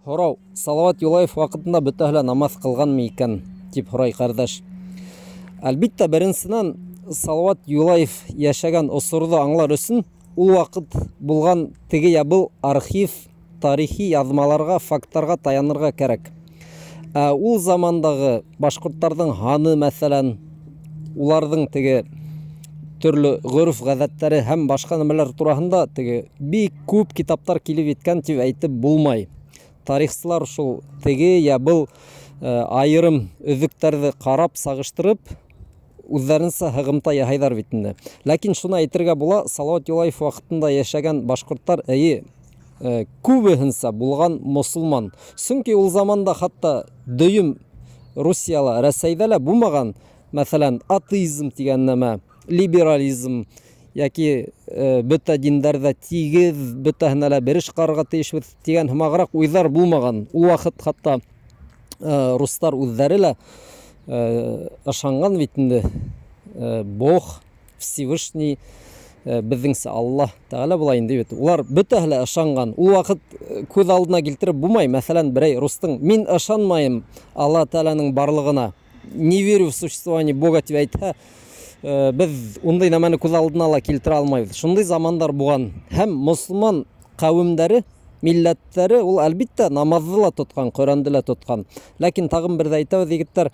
Һорау: Салават Юлаев вакытында бөтәһелә намаз кылганмы икән? Дип һорай кардәш. Әлбиттә, беренчедән Салават Юлаев яшәгән осорды аңлар өчен ул вакыт булган теге я был архив, тарихи язмаларга, фактларга таянырга кирәк. Ул замандагы башкортларның ханы, мәсәлән, уларның теге төрле гөрф гадәтләре һәм башка нәмәләр турында теге бик күп китаплар килеп иткән дип әйтеп булмай. Тарихчылар шул теге я был айрым өзүктәрне карап, сагыштырып, үзләренчә хыгымта яһайлар бит инде. Ләкин шуны әйтергә була, Салават Юлаев вакытында яшәгән башкортлар күбеһенчә булган мусулман. Чөнки ул заманда хатта дөйем Русияла, Рәсәйдә лә булмаган, мәсәлән, атеизм дигән нәмә, либерализм яки бөтә диндәрдә тигез, бөтәһенә лә бериш карарга тиешбез дигән һымаграк уйлар булмаган. Ул вакыт хатта руслар үзләре лә ышанган бит инде. Бог, Всевышний, безнеңсә Аллаһ Тәгалә була инде бит. Улар бөтәһе лә ышанган. Ул вакыт күз алдына килтереп булмай. Мәсәлән, берәй рустың мин ышанмайым Алла Тәгаләнең барлыгына, не верю в существование Бога дип әйтһә, без ундай нәмәне күз алдына ла килтерә алмайбыз. Шундый замандар булган. Һәм мусулман кавемдәре, милләтләре ул әлбиттә намазны ла тоткан, Коранды ла тоткан. Ләкин тагын бер дә әйтәбез, егетләр,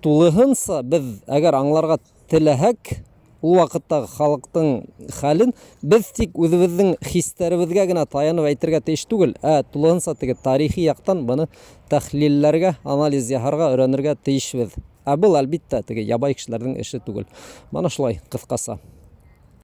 тулыһынча без әгәр аңларга теләһәк, ул вакыттагы халыктың хәлен без тик үзебезнең хисләребезгә генә таянып әйтергә тиеш түгел, тулыһынча теге тарихи яктан буны тәхлилләргә, анализ яһарга өйрәнергә тиешбез. Бұл әлбиттә теге ябай кешеләрнең эше түгел. Мана шулай кыскаса.